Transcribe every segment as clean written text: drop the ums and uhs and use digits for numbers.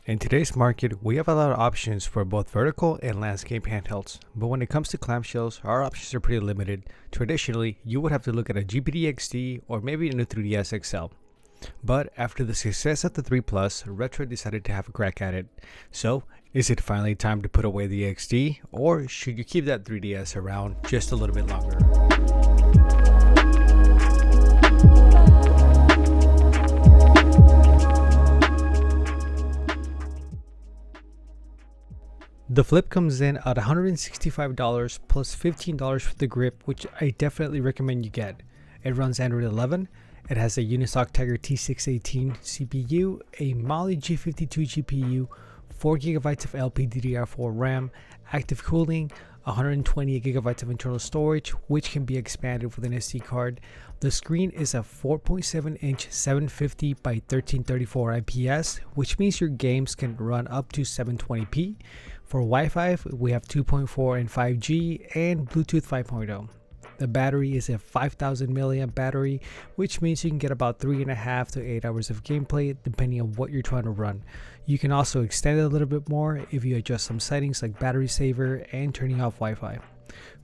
In today's market, we have a lot of options for both vertical and landscape handhelds, but when it comes to clamshells, our options are pretty limited. Traditionally, you would have to look at a GPD XD or maybe a new 3DS XL. But after the success of the 3 Plus, Retroid decided to have a crack at it. So, is it finally time to put away the XD, or should you keep that 3DS around just a little bit longer? The Flip comes in at $165 plus $15 for the grip, which I definitely recommend you get. It runs Android 11, it has a Unisoc Tiger T618 CPU, a Mali G52 GPU, 4GB of LPDDR4 RAM, active cooling, 128GB of internal storage, which can be expanded with an SD card. The screen is a 4.7-inch 750 by 1334 IPS, which means your games can run up to 720p. For Wi-Fi, we have 2.4 and 5G and Bluetooth 5.0. The battery is a 5000 mAh battery, which means you can get about 3.5 to 8 hours of gameplay depending on what you're trying to run. You can also extend it a little bit more if you adjust some settings like battery saver and turning off Wi-Fi.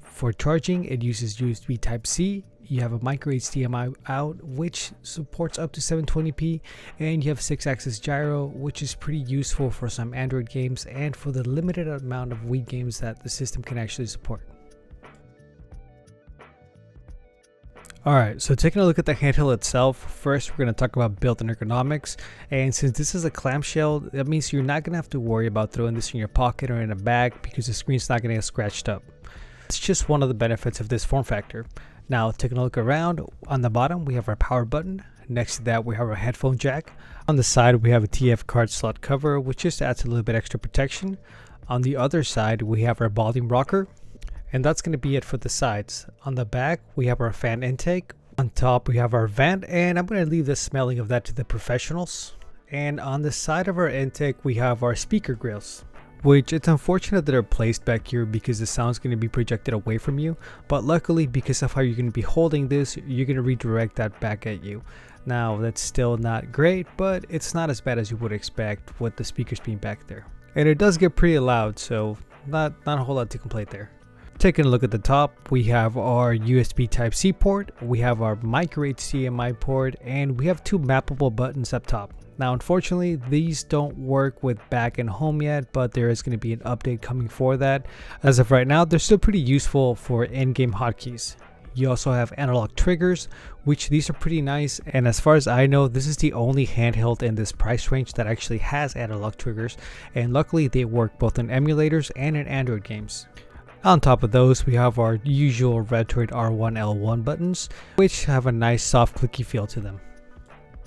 For charging, it uses USB Type-C. You have a micro HDMI out, which supports up to 720p, and you have 6-axis gyro, which is pretty useful for some Android games and for the limited amount of Wii games that the system can actually support. Alright, so taking a look at the handheld itself, first we're going to talk about build and ergonomics, and since this is a clamshell, that means you're not going to have to worry about throwing this in your pocket or in a bag because the screen's not going to get scratched up. It's just one of the benefits of this form factor. Now, taking a look around, on the bottom we have our power button. Next to that we have our headphone jack. On the side we have a TF card slot cover, which just adds a little bit extra protection. On the other side we have our volume rocker, and that's going to be it for the sides. On the back we have our fan intake. On top we have our vent, and I'm going to leave the smelling of that to the professionals. And on the side of our intake we have our speaker grills, which it's unfortunate that they're placed back here because the sound's going to be projected away from you, but luckily because of how you're going to be holding this, you're going to redirect that back at you. Now that's still not great, but it's not as bad as you would expect with the speakers being back there. And it does get pretty loud, so not a whole lot to complain there. Taking a look at the top, we have our USB Type-C port, we have our micro HDMI port, and we have two mappable buttons up top. Now unfortunately these don't work with back and home yet, but there is going to be an update coming for that. As of right now, they're still pretty useful for in-game hotkeys. You also have analog triggers, which these are pretty nice, and as far as I know, this is the only handheld in this price range that actually has analog triggers, and luckily they work both in emulators and in Android games. On top of those, we have our usual Retroid R1 L1 buttons, which have a nice soft clicky feel to them.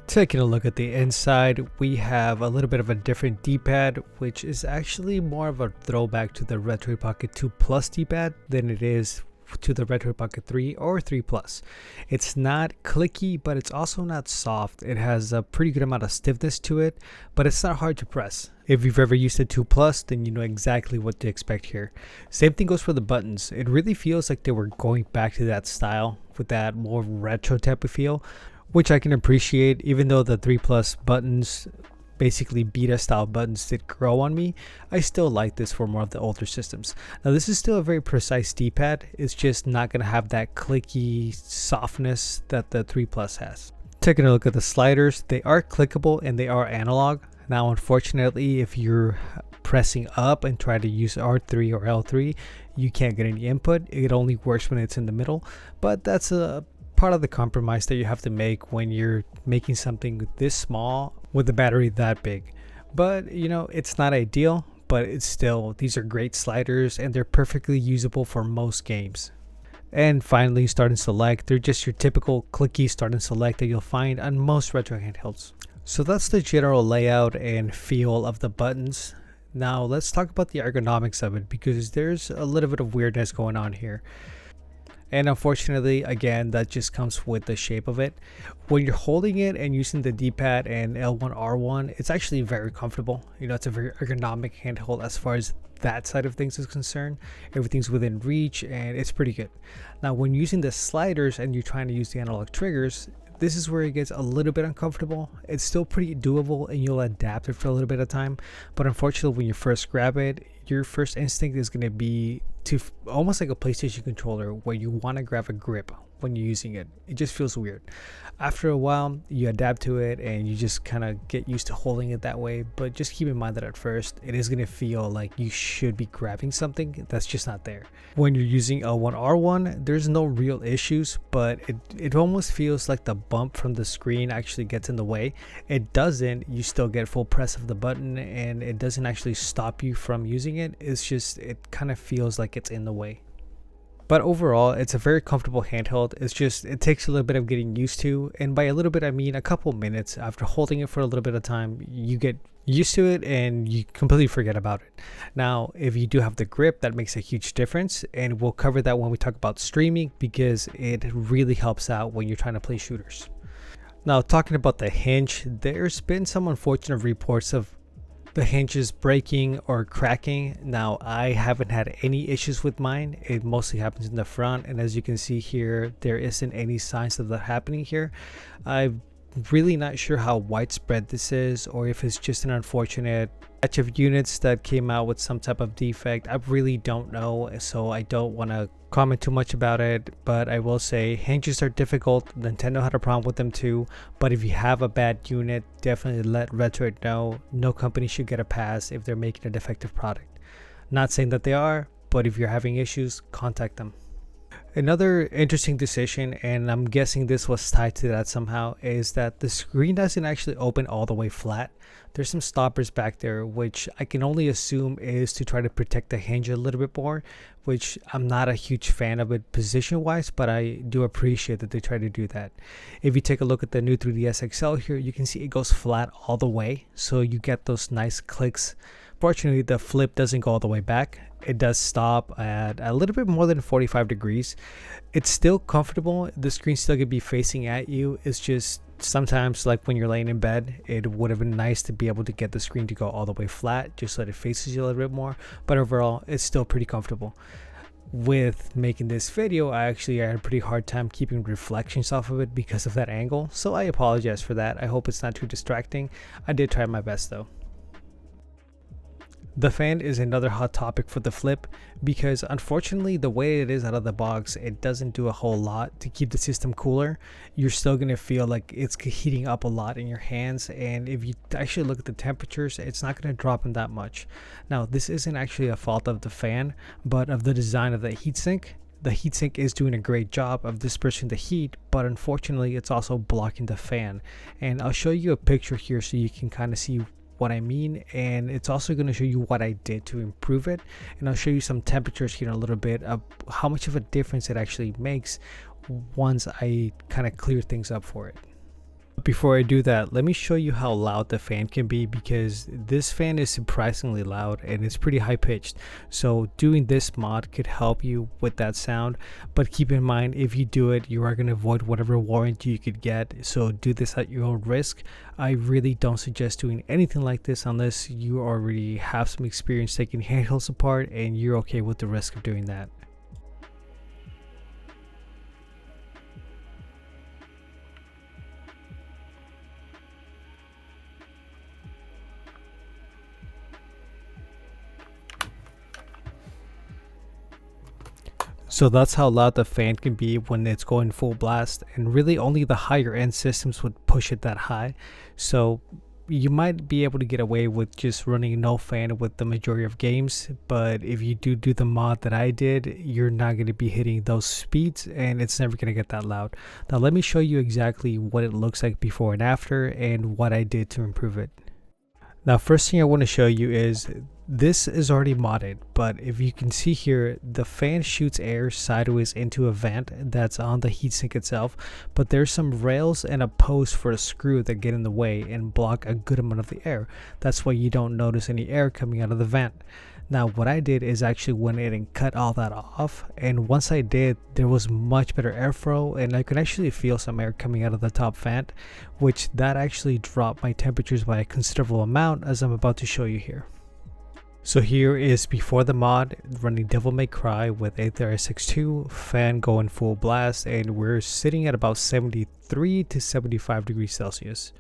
Taking a look at the inside, we have a little bit of a different D-pad, which is actually more of a throwback to the Retroid Pocket 2 Plus D-pad than it is to the Retroid Pocket 3 or 3 Plus. It's not clicky, but it's also not soft. It has a pretty good amount of stiffness to it, but it's not hard to press. If you've ever used the 2 Plus, then you know exactly what to expect here. Same thing goes for the buttons. It really feels like they were going back to that style with that more retro type of feel, which I can appreciate. Even though the 3 Plus buttons, basically beta style buttons, did grow on me, I still like this for more of the older systems. Now this is still a very precise D-pad, it's just not going to have that clicky softness that the 3 Plus has. Taking a look at the sliders, they are clickable and they are analog. Now unfortunately, if you're pressing up and try to use R3 or L3, you can't get any input. It only works when it's in the middle, but that's a part of the compromise that you have to make when you're making something this small with a battery that big. But you know, it's not ideal, but it's still, these are great sliders and they're perfectly usable for most games. And finally, start and select, they're just your typical clicky start and select that you'll find on most retro handhelds. So that's the general layout and feel of the buttons. Now let's talk about the ergonomics of it, because there's a little bit of weirdness going on here. And unfortunately, again, that just comes with the shape of it. When you're holding it and using the D-pad and L1, R1, it's actually very comfortable. You know, it's a very ergonomic handheld as far as that side of things is concerned. Everything's within reach and it's pretty good. Now, when using the sliders and you're trying to use the analog triggers, this is where it gets a little bit uncomfortable. It's still pretty doable and you'll adapt after a little bit of time, but unfortunately when you first grab it, your first instinct is going to be to almost like a PlayStation controller, where you want to grab a grip when you're using it. It just feels weird. After a while you adapt to it and you just kind of get used to holding it that way, but just keep in mind that at first it is going to feel like you should be grabbing something that's just not there. When you're using L1R1, there's no real issues, but it almost feels like the bump from the screen actually gets in the way. It doesn't. You still get full press of the button and it doesn't actually stop you from using it. It's just, it kind of feels like it's in the way. But overall, it's a very comfortable handheld. It's just, it takes a little bit of getting used to. And by a little bit, I mean a couple minutes. After holding it for a little bit of time, you get used to it and you completely forget about it. Now, if you do have the grip, that makes a huge difference. And we'll cover that when we talk about streaming, because it really helps out when you're trying to play shooters. Now, talking about the hinge, there's been some unfortunate reports of the hinges breaking or cracking. Now, I haven't had any issues with mine. It mostly happens in the front, and as you can see here, there isn't any signs of that happening here. I'm really not sure how widespread this is, or if it's just an unfortunate batch of units that came out with some type of defect. I really don't know, so I don't want to comment too much about it, but I will say hinges are difficult. Nintendo had a problem with them too, but if you have a bad unit, definitely let Retroid know. No company should get a pass if they're making a defective product. Not saying that they are, but if you're having issues, contact them. Another interesting decision, and I'm guessing this was tied to that somehow, is that the screen doesn't actually open all the way flat. There's some stoppers back there, which I can only assume is to try to protect the hinge a little bit more, which I'm not a huge fan of it position wise, but I do appreciate that they try to do that. If you take a look at the new 3DS XL here, you can see it goes flat all the way, so you get those nice clicks. Fortunately, the flip doesn't go all the way back. It does stop at a little bit more than 45 degrees. It's still comfortable. The screen still could be facing at you. It's just sometimes, like when you're laying in bed, it would have been nice to be able to get the screen to go all the way flat, just so that it faces you a little bit more. But overall, it's still pretty comfortable. With making this video, I actually had a pretty hard time keeping reflections off of it because of that angle. So I apologize for that. I hope it's not too distracting. I did try my best though. The fan is another hot topic for the Flip, because unfortunately the way it is out of the box, it doesn't do a whole lot to keep the system cooler. You're still going to feel like it's heating up a lot in your hands, and if you actually look at the temperatures, it's not going to drop in that much. Now, this isn't actually a fault of the fan, but of the design of the heatsink. The heatsink is doing a great job of dispersing the heat, but unfortunately it's also blocking the fan. And I'll show you a picture here so you can kind of see what I mean, and it's also going to show you what I did to improve it, and I'll show you some temperatures here in a little bit of how much of a difference it actually makes once I kind of clear things up for it. Before I do that, let me show you how loud the fan can be, because this fan is surprisingly loud and it's pretty high pitched. So doing this mod could help you with that sound, but keep in mind, if you do it, you are going to avoid whatever warranty you could get. So do this at your own risk. I really don't suggest doing anything like this unless you already have some experience taking handhelds apart and you're okay with the risk of doing that. So that's how loud the fan can be when it's going full blast, and really only the higher end systems would push it that high. So you might be able to get away with just running no fan with the majority of games, but if you do the mod that I did, you're not going to be hitting those speeds and it's never going to get that loud. Now let me show you exactly what it looks like before and after and what I did to improve it. Now, first thing I want to show you is this is already modded, but if you can see here, the fan shoots air sideways into a vent that's on the heatsink itself, but there's some rails and a post for a screw that get in the way and block a good amount of the air. That's why you don't notice any air coming out of the vent. Now, what I did is actually went in and cut all that off, and once I did, there was much better airflow, and I could actually feel some air coming out of the top vent, which that actually dropped my temperatures by a considerable amount, as I'm about to show you here. So here is before the mod, running Devil May Cry with ATherSX2, fan going full blast, and we're sitting at about 73 to 75 degrees Celsius.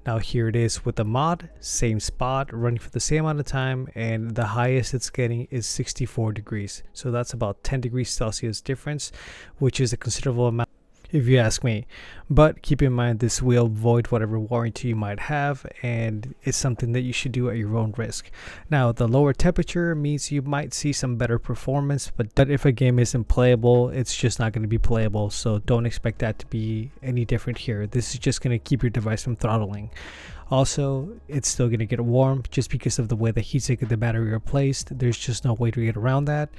Now here it is with the mod, same spot, running for the same amount of time, and the highest it's getting is 64 degrees. So that's about 10 degrees Celsius difference, which is a considerable amount if you ask me. But keep in mind, this will void whatever warranty you might have, and it's something that you should do at your own risk. Now the lower temperature means you might see some better performance, but if a game isn't playable, it's just not going to be playable, so don't expect that to be any different here. This is just going to keep your device from throttling. Also, it's still going to get warm just because of the way the heatsink and the battery are placed. There's just no way to get around that.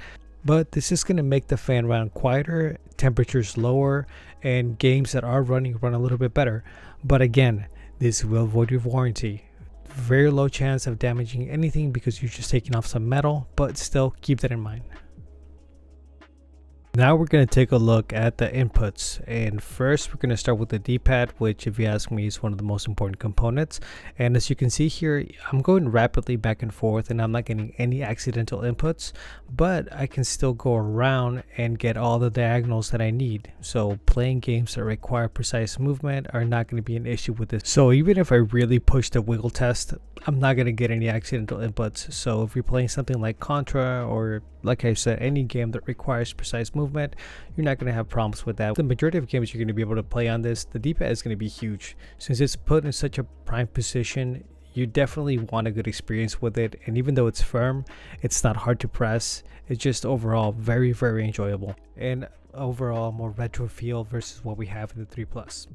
But this is going to make the fan run quieter, temperatures lower, and games that are running run a little bit better. But again, this will void your warranty. Very low chance of damaging anything because you're just taking off some metal, but still keep that in mind. Now we're going to take a look at the inputs, and first we're going to start with the D-pad, which if you ask me is one of the most important components. And as you can see here, I'm going rapidly back and forth and I'm not getting any accidental inputs, but I can still go around and get all the diagonals that I need. So playing games that require precise movement are not going to be an issue with this. So even if I really push the wiggle test, I'm not going to get any accidental inputs. So if you're playing something like Contra, or like I said, any game that requires precise movement, you're not going to have problems with that. The majority of games you're going to be able to play on this, the D-pad is going to be huge. Since it's put in such a prime position, you definitely want a good experience with it. And even though it's firm, it's not hard to press. It's just overall very, very enjoyable. And overall more retro feel versus what we have in the 3 Plus.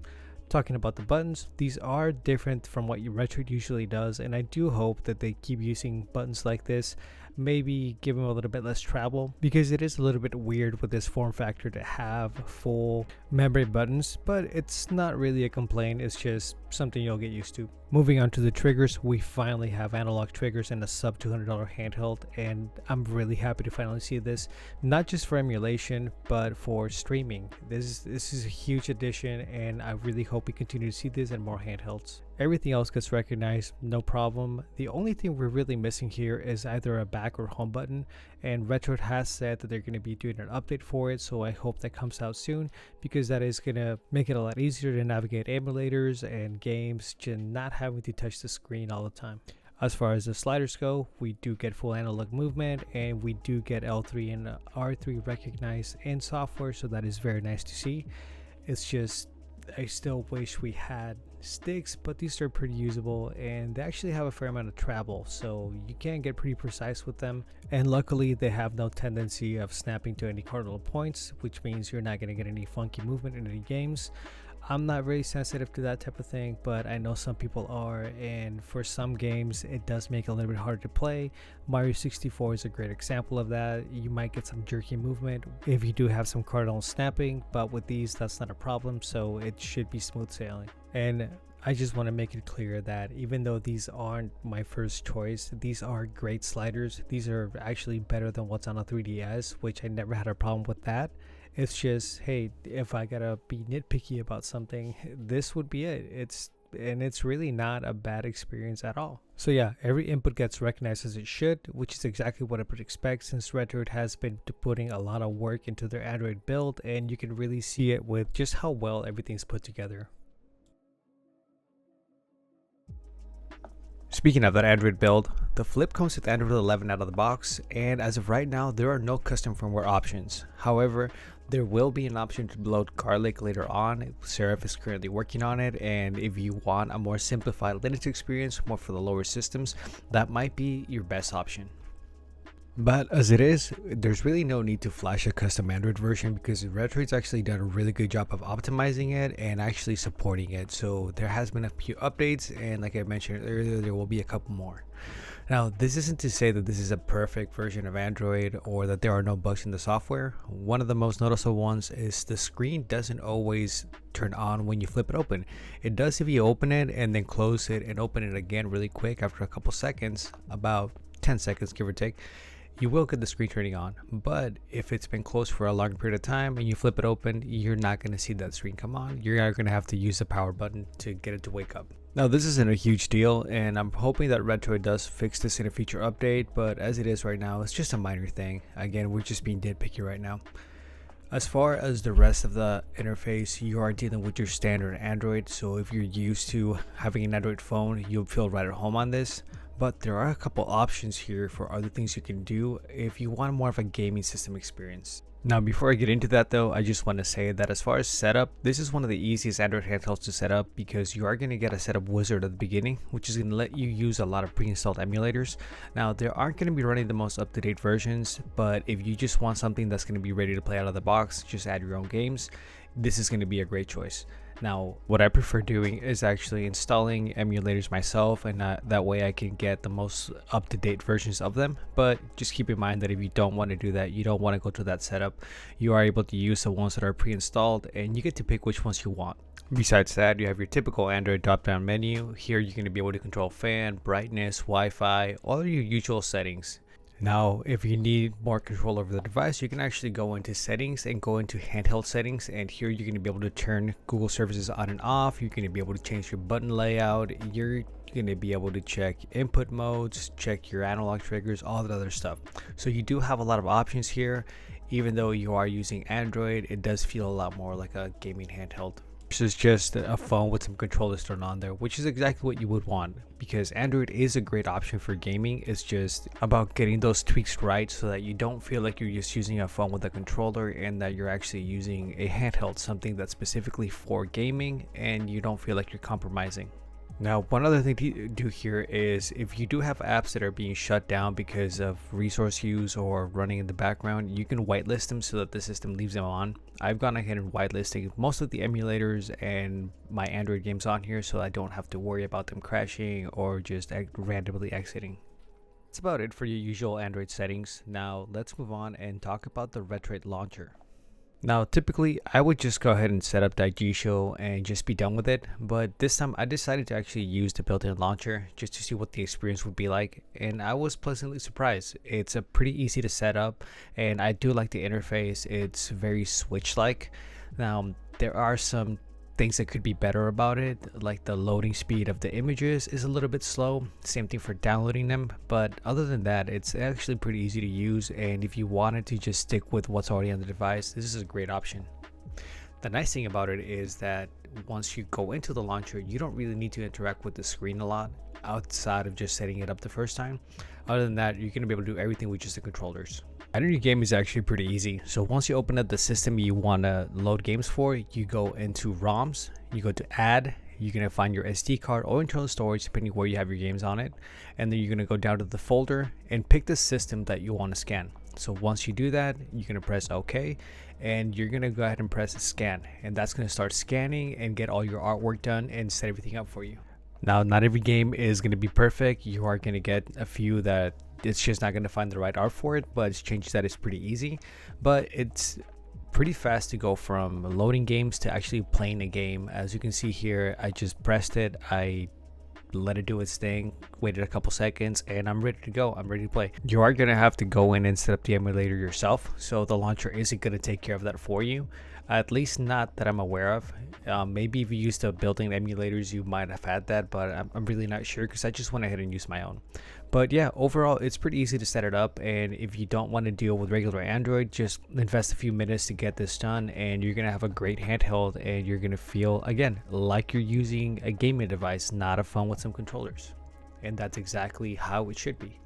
Talking about the buttons, these are different from what your Retroid usually does, and I do hope that they keep using buttons like this, maybe give them a little bit less travel, because it is a little bit weird with this form factor to have full membrane buttons, but it's not really a complaint, it's just something you'll get used to. Moving on to the triggers, we finally have analog triggers in a sub $200 handheld, and I'm really happy to finally see this, not just for emulation, but for streaming. This is a huge addition, and I really hope we continue to see this in more handhelds. Everything else gets recognized, no problem. The only thing we're really missing here is either a back or home button, and Retroid has said that they're going to be doing an update for it, so I hope that comes out soon, because that is going to make it a lot easier to navigate emulators and games, just not having to touch the screen all the time. As far as the sliders go, we do get full analog movement, and we do get L3 and R3 recognized in software, so that is very nice to see. It's just, I still wish we had sticks, but these are pretty usable, and they actually have a fair amount of travel, so you can get pretty precise with them. And luckily they have no tendency of snapping to any cardinal points, which means you're not going to get any funky movement in any games. I'm not really sensitive to that type of thing, but I know some people are, and for some games it does make it a little bit harder to play. Mario 64 is a great example of that. You might get some jerky movement if you do have some cardinal snapping, but with these that's not a problem, so it should be smooth sailing. And I just want to make it clear that even though these aren't my first choice, these are great sliders. These are actually better than what's on a 3DS, which I never had a problem with that. It's just, hey, if I gotta be nitpicky about something, this would be it. It's really not a bad experience at all. So yeah, every input gets recognized as it should, which is exactly what I would expect, since Retroid has been putting a lot of work into their Android build, and you can really see it with just how well everything's put together. Speaking of that Android build, the Flip comes with Android 11 out of the box, and as of right now there are no custom firmware options. However, there will be an option to load Garlic later on. Seraph is currently working on it, and if you want a more simplified Linux experience, more for the lower systems, that might be your best option. But as it is, there's really no need to flash a custom Android version, because Retroid's actually done a really good job of optimizing it and actually supporting it. So there has been a few updates, and like I mentioned earlier, there will be a couple more. Now, this isn't to say that this is a perfect version of Android or that there are no bugs in the software. One of the most noticeable ones is the screen doesn't always turn on when you flip it open. It does if you open it and then close it and open it again really quick after a couple seconds, about 10 seconds give or take. you will get the screen turning on, but if it's been closed for a long period of time and you flip it open, you're not going to see that screen come on. You're going to have to use the power button to get it to wake up. Now this isn't a huge deal, and I'm hoping that Retroid does fix this in a future update, but as it is right now, it's just a minor thing. Again, we're just being nitpicky right now. As far as the rest of the interface, you are dealing with your standard Android, so if you're used to having an Android phone, you'll feel right at home on this. But there are a couple options here for other things you can do if you want more of a gaming system experience. Now before I get into that though, I just want to say that as far as setup, this is one of the easiest Android handhelds to set up because you are going to get a setup wizard at the beginning, which is going to let you use a lot of pre-installed emulators. Now they aren't going to be running the most up-to-date versions, but if you just want something that's going to be ready to play out of the box, just add your own games, this is going to be a great choice. Now, what I prefer doing is actually installing emulators myself, and that way I can get the most up-to-date versions of them. But just keep in mind that if you don't want to do that, you don't want to go through that setup, you are able to use the ones that are pre-installed, and you get to pick which ones you want. Besides that, you have your typical Android drop-down menu. Here you're going to be able to control fan, brightness, Wi-Fi, all of your usual settings. Now, if you need more control over the device, you can actually go into settings and go into handheld settings, and here you're going to be able to turn Google services on and off. You're going to be able to change your button layout. You're going to be able to check input modes, check your analog triggers, all that other stuff. So you do have a lot of options here. Even though you are using Android, it does feel a lot more like a gaming handheld. This is just a phone with some controllers thrown on there, which is exactly what you would want, because Android is a great option for gaming. It's just about getting those tweaks right so that you don't feel like you're just using a phone with a controller and that you're actually using a handheld, something that's specifically for gaming, and you don't feel like you're compromising. Now, one other thing to do here is if you do have apps that are being shut down because of resource use or running in the background, you can whitelist them so that the system leaves them on. I've gone ahead and whitelisted most of the emulators and my Android games on here so I don't have to worry about them crashing or just randomly exiting. That's about it for your usual Android settings. Now, let's move on and talk about the Retroid launcher. Now, typically, I would just go ahead and set up Daigisho and just be done with it, but this time I decided to actually use the built-in launcher just to see what the experience would be like, and I was pleasantly surprised. It's a pretty easy to set up, and I do like the interface. It's very Switch-like. Now, there are some things that could be better about it, like the loading speed of the images is a little bit slow, same thing for downloading them, but other than that, it's actually pretty easy to use, and if you wanted to just stick with what's already on the device, this is a great option. The nice thing about it is that once you go into the launcher, you don't really need to interact with the screen a lot outside of just setting it up the first time. Other than that, you're going to be able to do everything with just the controllers. Adding your game is actually pretty easy. So once you open up the system you want to load games for, you go into ROMs, you go to add, you're going to find your SD card or internal storage depending where you have your games on it, and then you're going to go down to the folder and pick the system that you want to scan. So once you do that, you're going to press OK, and you're going to go ahead and press scan, and that's going to start scanning and get all your artwork done and set everything up for you. Now, not every game is going to be perfect. You are going to get a few that it's just not going to find the right art for it, but it's changes that is pretty easy. But it's pretty fast to go from loading games to actually playing a game. As you can see here, I just pressed it, I let it do its thing, waited a couple seconds, and I'm ready to go. I'm ready to play. You are going to have to go in and set up the emulator yourself, so the launcher isn't going to take care of that for you, at least not that I'm aware of. Maybe if you used the built-in emulators, you might have had that, but I'm really not sure because I just went ahead and used my own. But yeah, overall, it's pretty easy to set it up, and if you don't want to deal with regular Android, just invest a few minutes to get this done, and you're going to have a great handheld, and you're going to feel, again, like you're using a gaming device, not a phone with some controllers. And that's exactly how it should be.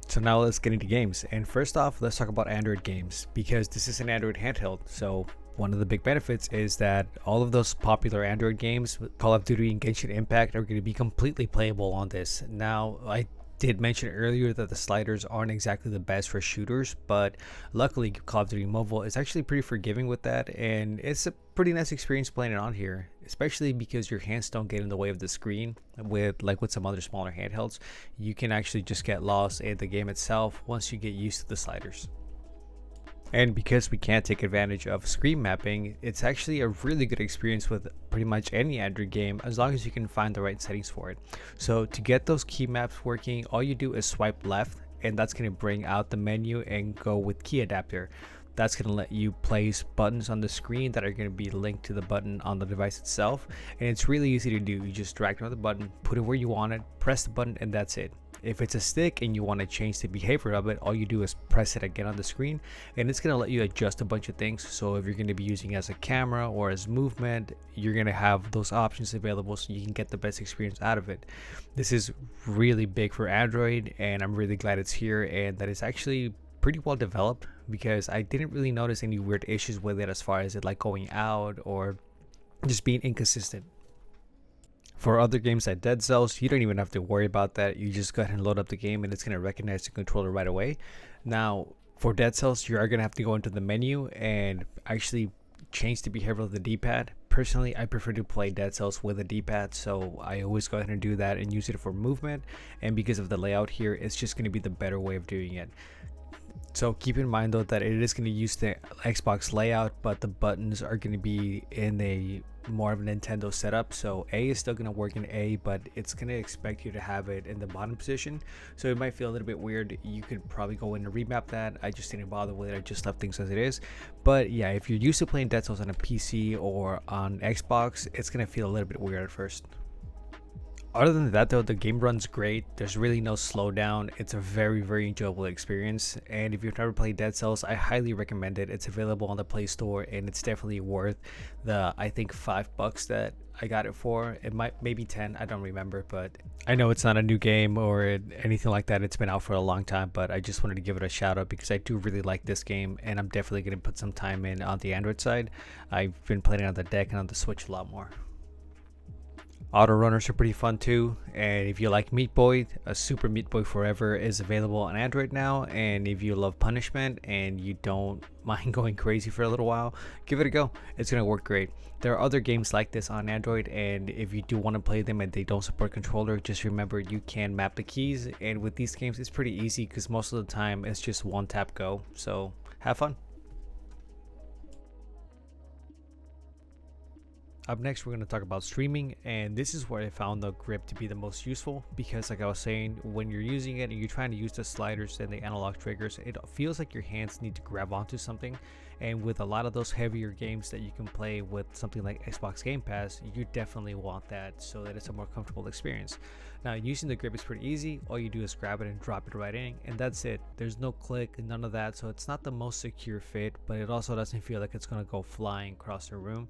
So now let's get into games, and first off, let's talk about Android games, because this is an Android handheld. So one of the big benefits is that all of those popular Android games, Call of Duty and Genshin Impact, are going to be completely playable on this. Now, I did mention earlier that the sliders aren't exactly the best for shooters, but luckily Call of Duty Mobile is actually pretty forgiving with that, and it's a pretty nice experience playing it on here, especially because your hands don't get in the way of the screen with some other smaller handhelds. You can actually just get lost in the game itself once you get used to the sliders. And because we can't take advantage of screen mapping, it's actually a really good experience with pretty much any Android game as long as you can find the right settings for it. So to get those key maps working, all you do is swipe left and that's going to bring out the menu and go with key adapter. That's going to let you place buttons on the screen that are going to be linked to the button on the device itself, and it's really easy to do. You just drag another button, put it where you want it, press the button, and that's it. If it's a stick and you want to change the behavior of it, all you do is press it again on the screen, and it's going to let you adjust a bunch of things. So if you're going to be using it as a camera or as movement, you're going to have those options available so you can get the best experience out of it. This is really big for Android, and I'm really glad it's here and that it's actually pretty well developed, because I didn't really notice any weird issues with it as far as it like going out or just being inconsistent. For other games like Dead Cells, you don't even have to worry about that. You just go ahead and load up the game and it's going to recognize the controller right away. Now, for Dead Cells, you are going to have to go into the menu and actually change the behavior of the D-pad. Personally, I prefer to play Dead Cells with a D-pad, so I always go ahead and do that and use it for movement. And because of the layout here, it's just going to be the better way of doing it. So keep in mind though that it is going to use the Xbox layout, but the buttons are going to be in a more of a Nintendo setup. So A is still going to work in A, but it's going to expect you to have it in the bottom position. So it might feel a little bit weird. You could probably go in and remap that. I just didn't bother with it. I just left things as it is. But yeah, if you're used to playing Dead Cells on a PC or on Xbox, it's going to feel a little bit weird at first. Other than that though, the game runs great. There's really no slowdown. It's a very enjoyable experience, and if you've never played Dead Cells, I highly recommend it. It's available on the Play Store, and it's definitely worth the, I think, $5 that I got it for. It might maybe 10, I don't remember, but I know it's not a new game or anything like that. It's been out for a long time, but I just wanted to give it a shout out because I do really like this game, and I'm definitely going to put some time in on the Android side. I've been playing it on the deck and on the Switch a lot more. Auto runners are pretty fun too, and if you like Meat Boy, a Super Meat Boy Forever is available on Android now. And if you love punishment and you don't mind going crazy for a little while, give it a go. It's gonna work great. There are other games like this on Android, and if you do want to play them and they don't support controller, just remember you can map the keys, and with these games it's pretty easy because most of the time it's just one tap go. So have fun. Up next, we're going to talk about streaming, and this is where I found the grip to be the most useful, because like I was saying, when you're using it and you're trying to use the sliders and the analog triggers, it feels like your hands need to grab onto something. And with a lot of those heavier games that you can play with something like Xbox Game Pass, you definitely want that so that it's a more comfortable experience. Now, using the grip is pretty easy. All you do is grab it and drop it right in, and that's it. There's no click, none of that, so it's not the most secure fit, but it also doesn't feel like it's going to go flying across the room,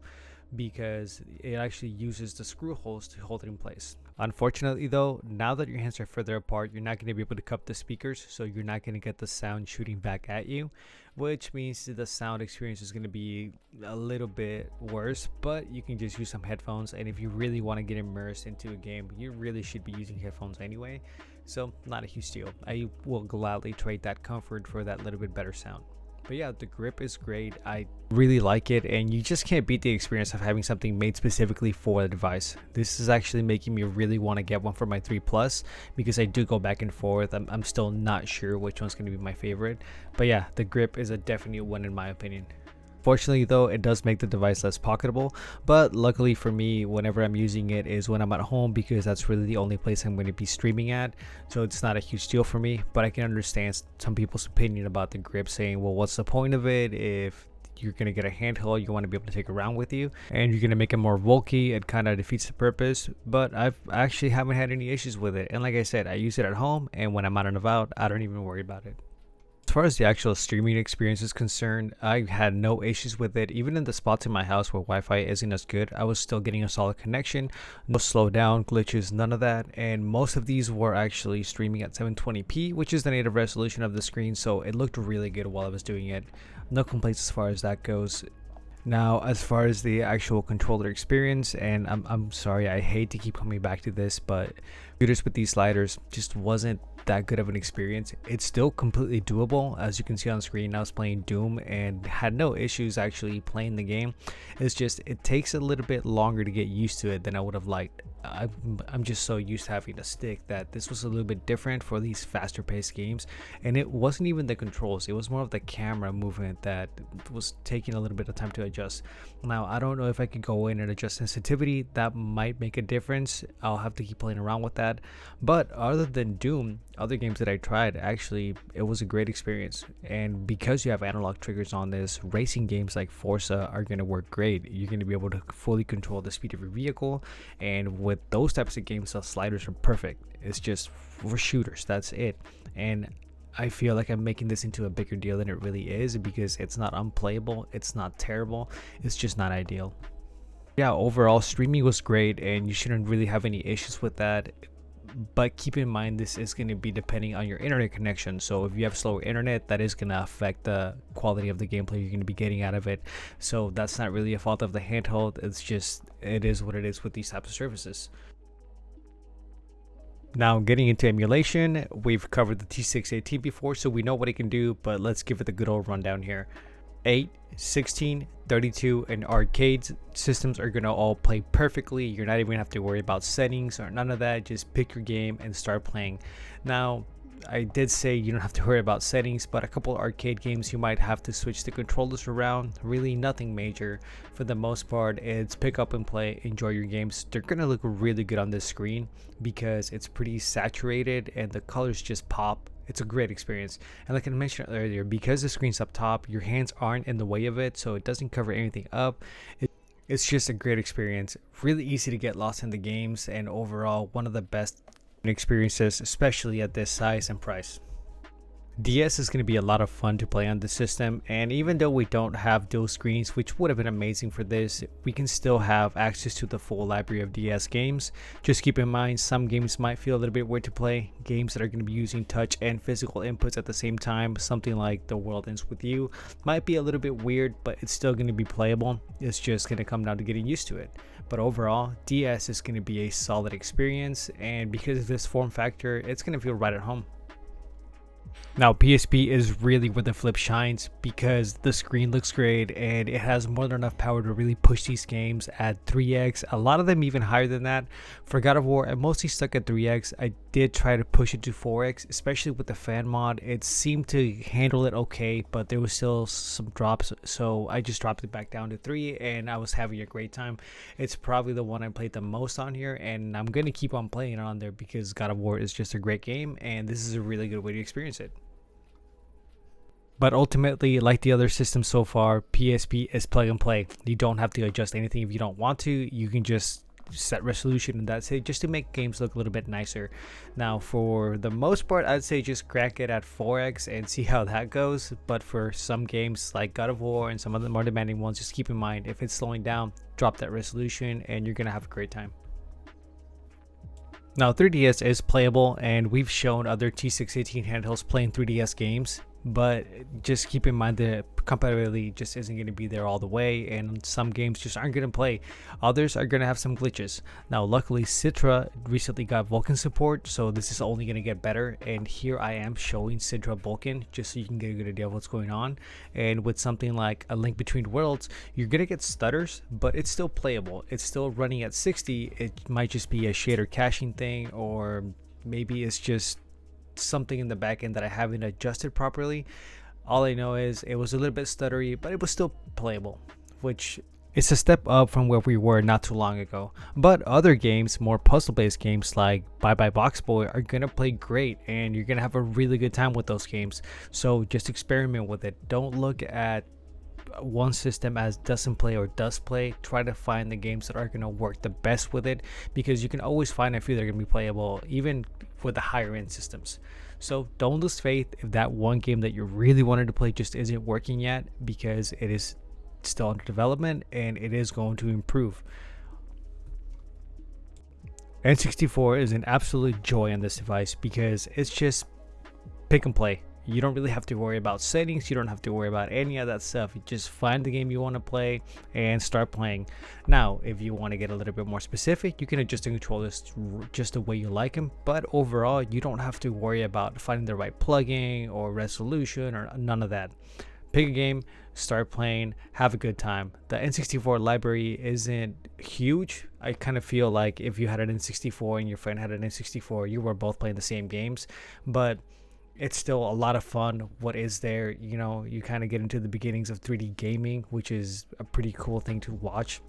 because it actually uses the screw holes to hold it in place. Unfortunately though, now that your hands are further apart, you're not going to be able to cup the speakers, so you're not going to get the sound shooting back at you, which means that the sound experience is going to be a little bit worse. But you can just use some headphones, and if you really want to get immersed into a game, you really should be using headphones anyway, so not a huge deal. I will gladly trade that comfort for that little bit better sound. But yeah, the grip is great. I really like it, and you just can't beat the experience of having something made specifically for the device. This is actually making me really want to get one for my 3 Plus, because I do go back and forth. I'm still not sure which one's going to be my favorite, but yeah, the grip is a definite one in my opinion. Fortunately though, it does make the device less pocketable, but luckily for me, whenever I'm using it is when I'm at home, because that's really the only place I'm going to be streaming at, so it's not a huge deal for me. But I can understand some people's opinion about the grip, saying, well, what's the point of it if you're going to get a handheld you want to be able to take around with you, and you're going to make it more bulky? It kind of defeats the purpose. But I actually haven't had any issues with it, and like I said, I use it at home, and when I'm out and about, I don't even worry about it. As far as the actual streaming experience is concerned, I had no issues with it. Even in the spots in my house where Wi-Fi isn't as good, I was still getting a solid connection. No slowdown, glitches, none of that. And most of these were actually streaming at 720p, which is the native resolution of the screen, so it looked really good while I was doing it. No complaints as far as that goes. Now, as far as the actual controller experience, and I'm sorry, I hate to keep coming back to this, but computers with these sliders just wasn't that good of an experience. It's still completely doable. As you can see on screen, I was playing Doom and had no issues actually playing the game. It's just, it takes a little bit longer to get used to it than I would have liked. I'm just so used to having a stick that this was a little bit different for these faster paced games. And it wasn't even the controls, it was more of the camera movement that was taking a little bit of time to adjust. Now, I don't know if I could go in and adjust sensitivity. That might make a difference. I'll have to keep playing around with that. But other than Doom, other games that I tried, actually, it was a great experience. And because you have analog triggers on this, racing games like Forza are going to work great. You're going to be able to fully control the speed of your vehicle. And with those types of games, the sliders are perfect. It's just for shooters, that's it. And I feel like I'm making this into a bigger deal than it really is, because it's not unplayable, it's not terrible, it's just not ideal. Yeah, overall streaming was great and you shouldn't really have any issues with that, but keep in mind this is going to be depending on your internet connection. So if you have slower internet, that is going to affect the quality of the gameplay you're going to be getting out of it. So that's not really a fault of the handheld, it's just, it is what it is with these types of services. Now getting into emulation, we've covered the T618 before, so we know what it can do, but let's give it the good old rundown here. 8, 16, 32, and arcade systems are going to all play perfectly. You're not even going to have to worry about settings or none of that. Just pick your game and start playing. Now, I did say you don't have to worry about settings, but a couple arcade games you might have to switch the controllers around. Really nothing major. For the most part, it's pick up and play, enjoy your games. They're gonna look really good on this screen because it's pretty saturated and the colors just pop. It's a great experience. And like I mentioned earlier, because the screen's up top, your hands aren't in the way of it, so it doesn't cover anything up. It's just a great experience. Really easy to get lost in the games, and overall one of the best experiences, especially at this size and price. DS is going to be a lot of fun to play on the system, and even though we don't have dual screens, which would have been amazing for this, we can still have access to the full library of DS games. Just keep in mind, some games might feel a little bit weird to play. Games that are going to be using touch and physical inputs at the same time, something like The World Ends With You, might be a little bit weird, but it's still going to be playable. It's just going to come down to getting used to it. But overall, DS is going to be a solid experience, and because of this form factor, it's going to feel right at home. Now PSP is really where the Flip shines because the screen looks great and it has more than enough power to really push these games at 3x, a lot of them even higher than that. For God of War, I mostly stuck at 3x. I did try to push it to 4x, especially with the fan mod. It seemed to handle it okay, but there was still some drops, so I just dropped it back down to 3 and I was having a great time. It's probably the one I played the most on here, and I'm going to keep on playing it on there because God of War is just a great game and this is a really good way to experience it. But ultimately, like the other systems so far, PSP is plug and play. You don't have to adjust anything if you don't want to. You can just set resolution and that's it, just to make games look a little bit nicer. Now for the most part, I'd say just crack it at 4x and see how that goes. But for some games like God of War and some other more demanding ones, just keep in mind, if it's slowing down, drop that resolution and you're gonna have a great time. Now 3DS is playable, and we've shown other T618 handhelds playing 3DS games, but just keep in mind the compatibility just isn't going to be there all the way, and some games just aren't going to play. Others are going to have some glitches. Now luckily Citra recently got Vulkan support, so this is only going to get better, and here I am showing Citra Vulkan just so you can get a good idea of what's going on. And with something like A Link Between Worlds, you're going to get stutters, but it's still playable. It's still running at 60. It might just be a shader caching thing, or maybe it's just something in the back end that I haven't adjusted properly. All I know is it was a little bit stuttery, but it was still playable, which is a step up from where we were not too long ago. But other games, more puzzle based games like Bye Bye Box Boy, are gonna play great and you're gonna have a really good time with those games. So just experiment with it. Don't look at one system as doesn't play or does play. Try to find the games that are going to work the best with it, because you can always find a few that are going to be playable even with the higher end systems. So don't lose faith if that one game that you really wanted to play just isn't working yet, because it is still under development and it is going to improve. N64 is an absolute joy on this device because it's just pick and play. You don't really have to worry about settings. You don't have to worry about any of that stuff. You just find the game you want to play and start playing. Now, if you want to get a little bit more specific, you can adjust the controllers just the way you like them. But overall, you don't have to worry about finding the right plugin or resolution or none of that. Pick a game, start playing, have a good time. The N64 library isn't huge. I kind of feel like if you had an N64 and your friend had an N64, you were both playing the same games. But it's still a lot of fun. What is there, you know, you kind of get into the beginnings of 3D gaming, which is a pretty cool thing to watch.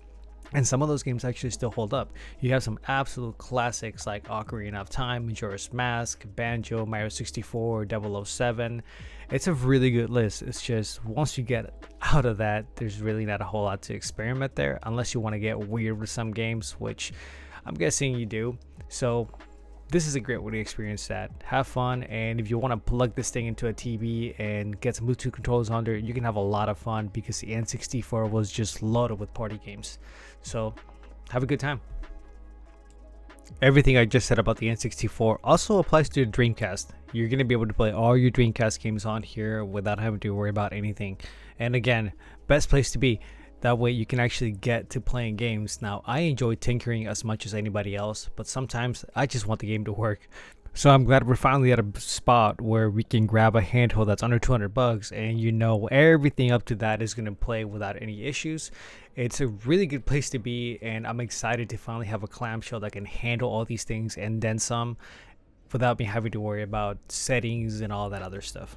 And some of those games actually still hold up. You have some absolute classics like Ocarina of Time, Majora's Mask, Banjo, Mario 64, 007. It's a really good list. It's just once you get out of that, there's really not a whole lot to experiment there, unless you want to get weird with some games, which I'm guessing you do. So this is a great way to experience that. Have fun, and if you want to plug this thing into a TV and get some Bluetooth controllers under it, you can have a lot of fun because the N64 was just loaded with party games. So have a good time. Everything I just said about the N64 also applies to the Dreamcast. You're going to be able to play all your Dreamcast games on here without having to worry about anything. And again, best place to be. That way you can actually get to playing games. Now, I enjoy tinkering as much as anybody else, but sometimes I just want the game to work. So I'm glad we're finally at a spot where we can grab a handheld that's under 200 bucks, and you know everything up to that is going to play without any issues. It's a really good place to be, and I'm excited to finally have a clamshell that can handle all these things and then some without me having to worry about settings and all that other stuff.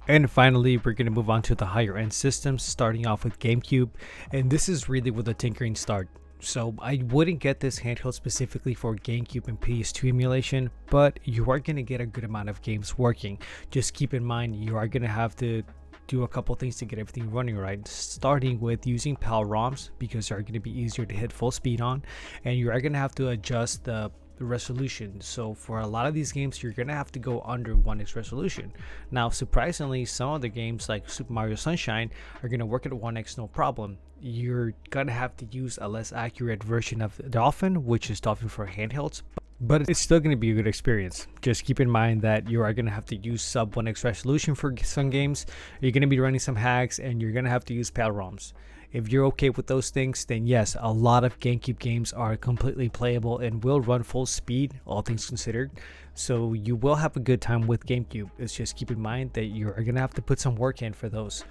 And finally, we're going to move on to the higher end systems, starting off with GameCube, and this is really where the tinkering starts. So I wouldn't get this handheld specifically for GameCube and PS2 emulation, but you are going to get a good amount of games working. Just keep in mind you are going to have to do a couple things to get everything running right, starting with using PAL ROMs because they're going to be easier to hit full speed on, and you are going to have to adjust the resolution. So for a lot of these games you're gonna have to go under 1x resolution. Now surprisingly, some of the games like Super Mario Sunshine are gonna work at 1x no problem. You're gonna have to use a less accurate version of Dolphin, which is Dolphin for handhelds, but it's still going to be a good experience. Just keep in mind that you are going to have to use sub 1x resolution for some games. You're going to be running some hacks, and you're going to have to use PAL ROMs. If you're okay with those things, then yes, a lot of GameCube games are completely playable and will run full speed, all things considered. So you will have a good time with GameCube. It's just keep in mind that you're going to have to put some work in for those.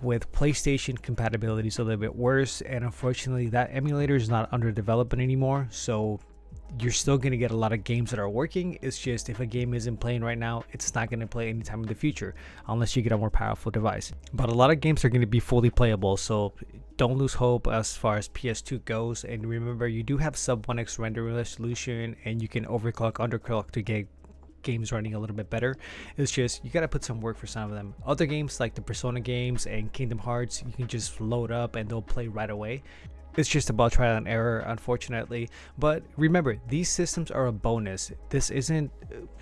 With PlayStation, compatibility is a little bit worse, and unfortunately that emulator is not under development anymore, so you're still going to get a lot of games that are working. It's just if a game isn't playing right now, it's not going to play anytime in the future unless you get a more powerful device. But a lot of games are going to be fully playable, so don't lose hope as far as PS2 goes. And remember, you do have sub 1x render resolution, and you can overclock, underclock to get games running a little bit better. It's just you gotta put some work for some of them. Other games like the Persona games and Kingdom Hearts, you can just load up and they'll play right away. It's just about trial and error, unfortunately. But remember, these systems are a bonus. This isn't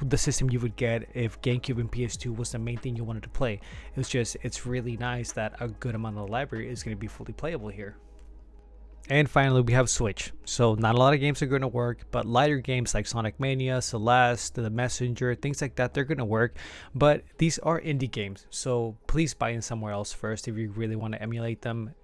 the system you would get if GameCube and PS2 was the main thing you wanted to play. It's really nice that a good amount of the library is going to be fully playable here. And finally, we have Switch. So not a lot of games are going to work, but lighter games like Sonic Mania, Celeste, The Messenger, things like that, they're going to work. But these are indie games, so please buy in somewhere else first if you really want to emulate them,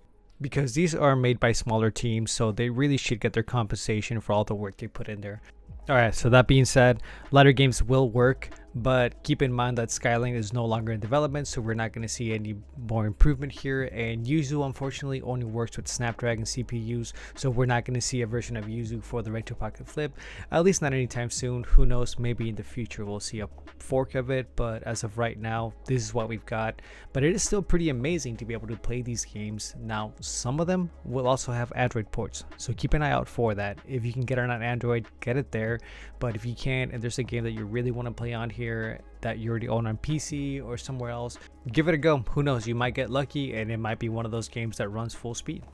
because these are made by smaller teams, so they really should get their compensation for all the work they put in there. Alright, so that being said, lighter games will work, but keep in mind that Skyline is no longer in development, so we're not going to see any more improvement here, and Yuzu unfortunately only works with Snapdragon CPUs, so we're not going to see a version of Yuzu for the Retroid Pocket Flip, at least not anytime soon. Who knows, maybe in the future we'll see a fork of it, but as of right now, this is what we've got. But it is still pretty amazing to be able to play these games. Now, some of them will also have Android ports, so keep an eye out for that. If you can get it on Android, get it there, but if you can't and there's a game that you really want to play on here that you already own on PC or somewhere else, give it a go. Who knows, you might get lucky and it might be one of those games that runs full speed.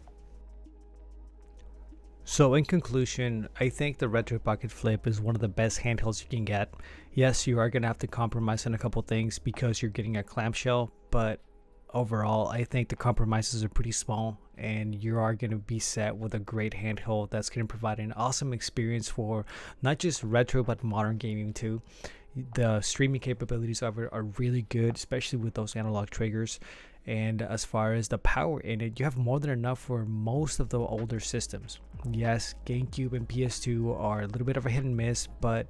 So in conclusion, I think the Retroid Pocket Flip is one of the best handhelds you can get. Yes, you are going to have to compromise on a couple things because you're getting a clamshell, but overall I think the compromises are pretty small and you are going to be set with a great handheld that's going to provide an awesome experience for not just retro but modern gaming too. The streaming capabilities of it are really good, especially with those analog triggers. And as far as the power in it, you have more than enough for most of the older systems. Yes, GameCube and PS2 are a little bit of a hit and miss, but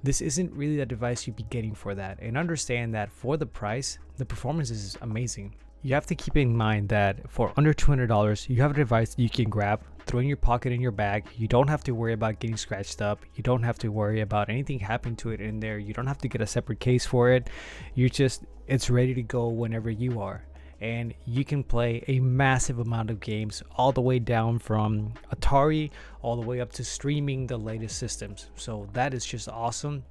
this isn't really the device you'd be getting for that. And understand that for the price, the performance is amazing. You have to keep in mind that for under $200, you have a device that you can grab, throw in your pocket, in your bag. You don't have to worry about getting scratched up. You don't have to worry about anything happening to it in there. You don't have to get a separate case for it. It's ready to go whenever you are. and you can play a massive amount of games, all the way down from Atari all the way up to streaming the latest systems. So that is just awesome.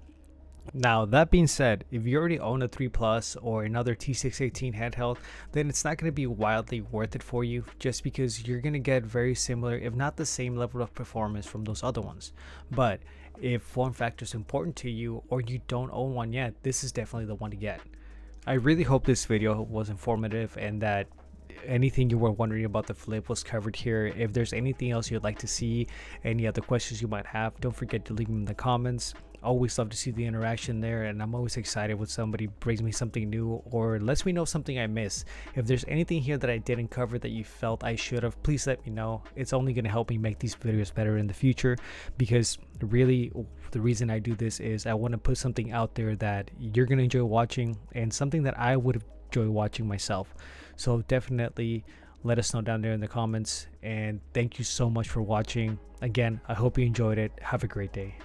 Now, that being said, if you already own a 3 Plus or another T618 handheld, then it's not going to be wildly worth it for you, just because you're going to get very similar, if not the same level of performance from those other ones. But if form factor is important to you, or you don't own one yet, this is definitely the one to get. I really hope this video was informative and that anything you were wondering about the Flip was covered here. If there's anything else you'd like to see, any other questions you might have, don't forget to leave them in the comments. Always love to see the interaction there, and I'm always excited when somebody brings me something new or lets me know something I missed. If there's anything here that I didn't cover that you felt I should have, please let me know. It's only going to help me make these videos better in the future, because really the reason I do this is I want to put something out there that you're going to enjoy watching, and something that I would enjoy watching myself. So definitely let us know down there in the comments, and thank you so much for watching. Again, I hope you enjoyed it. Have a great day.